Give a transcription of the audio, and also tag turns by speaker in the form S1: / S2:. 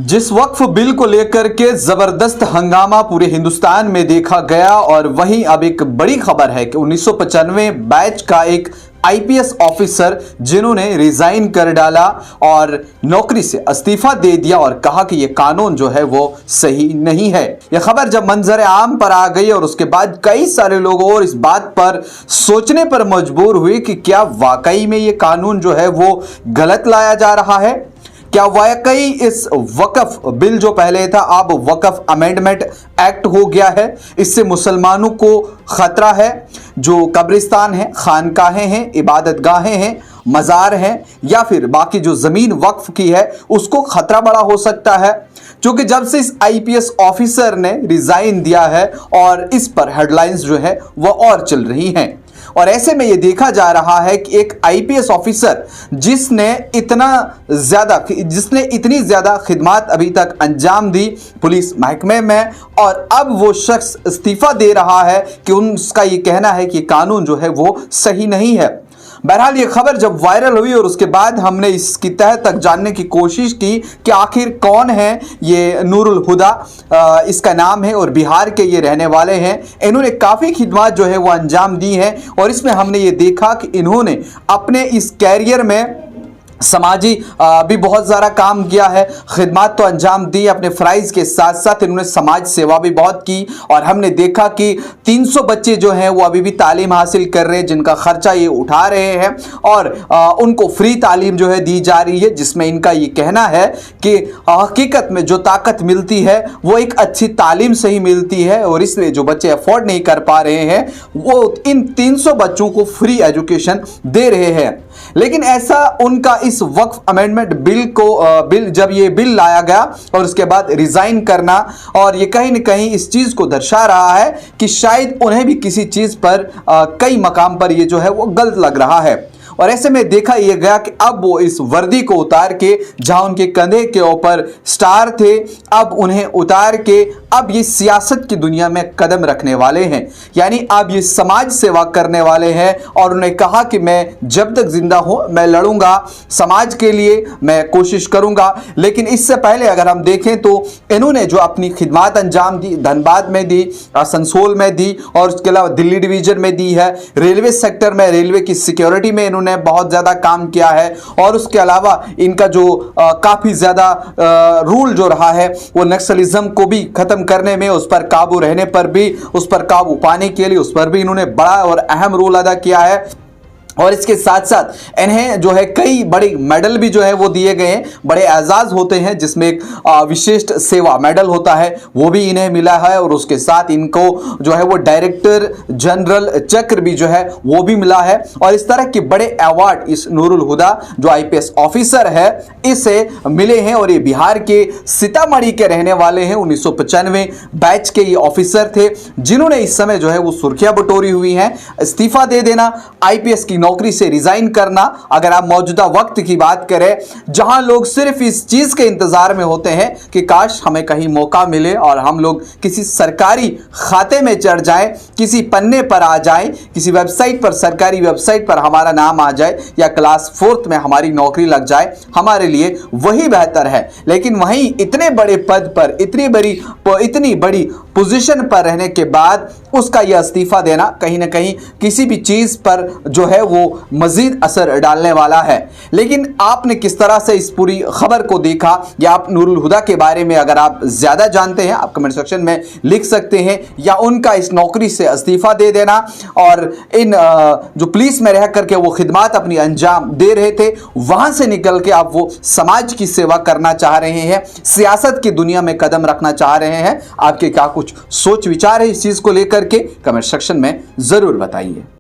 S1: जिस वक्फ बिल को लेकर के जबरदस्त हंगामा पूरे हिंदुस्तान में देखा गया और वहीं अब एक बड़ी खबर है कि 1995 बैच का एक आईपीएस ऑफिसर जिन्होंने रिजाइन कर डाला और नौकरी से इस्तीफा दे दिया और कहा कि यह कानून जो है वो सही नहीं है। यह खबर जब मंजर आम पर आ गई और उसके बाद कई सारे लोग और इस बात पर सोचने पर मजबूर हुए कि क्या वाकई में यह कानून जो है वो गलत लाया जा रहा है, क्या वाकई इस वक्फ बिल जो पहले था अब वक्फ अमेंडमेंट एक्ट हो गया है, इससे मुसलमानों को खतरा है। जो कब्रिस्तान है, खानकाहें हैं, इबादतगाहें हैं, मज़ार हैं या फिर बाकी जो ज़मीन वक्फ की है उसको खतरा बड़ा हो सकता है, क्योंकि जब से इस आईपीएस ऑफिसर ने रिजाइन दिया है और इस पर हेडलाइंस जो है वह और चल रही हैं। और ऐसे में यह देखा जा रहा है कि एक आईपीएस ऑफिसर जिसने इतनी ज्यादा खिदमत अभी तक अंजाम दी पुलिस महकमे में और अब वो शख्स इस्तीफा दे रहा है कि उसका ये कहना है कि कानून जो है वो सही नहीं है। बहरहाल ये खबर जब वायरल हुई और उसके बाद हमने इसकी तह तक जानने की कोशिश की कि आखिर कौन है ये नूरुल हुदा, इसका नाम है और बिहार के ये रहने वाले हैं। इन्होंने काफ़ी खिदमत जो है वो अंजाम दी है और इसमें हमने ये देखा कि इन्होंने अपने इस कैरियर में समाजी भी बहुत ज़्यादा काम किया है, खिदमत तो अंजाम दी, अपने फ़राइज़ के साथ साथ इन्होंने समाज सेवा भी बहुत की और हमने देखा कि 300 बच्चे जो हैं वो अभी भी तालीम हासिल कर रहे हैं जिनका ख़र्चा ये उठा रहे हैं और उनको फ्री तालीम जो है दी जा रही है, जिसमें इनका ये कहना है कि हकीकत में जो ताकत मिलती है वो एक अच्छी तालीम से ही मिलती है और इसलिए जो बच्चे अफोर्ड नहीं कर पा रहे हैं वो इन 300 बच्चों को फ्री एजुकेशन दे रहे हैं। लेकिन ऐसा उनका इस वक्फ अमेंडमेंट बिल जब ये बिल लाया गया और उसके बाद रिजाइन करना और ये कहीं न कहीं इस चीज को दर्शा रहा है कि शायद उन्हें भी किसी चीज पर कई मकाम पर ये जो है वो गलत लग रहा है। और ऐसे में देखा यह गया कि अब वो इस वर्दी को उतार के जहां उनके कंधे के ऊपर स्टार थे अब उन्हें उतार के अब ये सियासत की दुनिया में कदम रखने वाले हैं, यानी अब ये समाज सेवा करने वाले हैं और उन्हें कहा कि मैं जब तक जिंदा हूं मैं लड़ूंगा समाज के लिए, मैं कोशिश करूंगा। लेकिन इससे पहले अगर हम देखें तो इन्होंने जो अपनी खिदमत अंजाम दी, धनबाद में दी, आसनसोल में दी और उसके अलावा दिल्ली डिवीजन में दी है, रेलवे सेक्टर में रेलवे की सिक्योरिटी में इन्होंने बहुत ज़्यादा काम किया है और उसके अलावा इनका जो काफ़ी ज़्यादा रूल जो रहा है वो नक्सलिज्म को भी ख़त्म करने में, उस पर काबू रहने पर भी, उस पर काबू पाने के लिए उस पर भी इन्होंने बड़ा और अहम रोल अदा किया है। और इसके साथ साथ इन्हें जो है कई बड़े मेडल भी जो है वो दिए गए हैं, बड़े एजाज होते हैं जिसमें एक विशिष्ट सेवा मेडल होता है वो भी इन्हें मिला है और उसके साथ इनको जो है वो डायरेक्टर जनरल चक्र भी जो है वो भी मिला है। और इस तरह के बड़े अवार्ड इस नूरुल हुदा जो आईपीएस ऑफिसर है इसे मिले हैं और ये बिहार के सीतामढ़ी के रहने वाले हैं। 1995 बैच के ये ऑफिसर थे जिन्होंने इस समय जो है वो सुर्खियां बटोरी हुई हैं। इस्तीफा दे देना, आईपीएस की नौकरी से रिजाइन करना, अगर आप मौजूदा वक्त की बात करें जहां लोग सिर्फ इस चीज के इंतजार में होते हैं कि काश हमें कहीं मौका मिले और हम लोग किसी सरकारी खाते में चढ़ जाएं, किसी पन्ने पर आ जाएं, किसी वेबसाइट पर, सरकारी वेबसाइट पर हमारा नाम आ जाए या क्लास 4th में हमारी नौकरी लग जाए, हमारे लिए वही बेहतर है। लेकिन वहीं इतने बड़े पद पर, इतनी बड़ी पोजीशन पर रहने के बाद उसका यह इस्तीफा देना कहीं ना कहीं किसी भी चीज पर जो है वो मजीद असर डालने वाला है। लेकिन आपने किस तरह से इस पूरी खबर को देखा या आप नूरुल हुदा के बारे में अगर आप ज्यादा जानते हैं आप कमेंट सेक्शन में लिख सकते हैं, या उनका इस नौकरी से इस्तीफा दे देना और इन जो पुलिस में रह करके वो खिदमत अपनी अंजाम दे रहे थे वहां से निकल के आप वो समाज की सेवा करना चाह रहे हैं, सियासत की दुनिया में कदम रखना चाह रहे हैं। आपके क्या कुछ सोच विचार है इस चीज को लेकर के कमेंट सेक्शन में जरूर बताइए।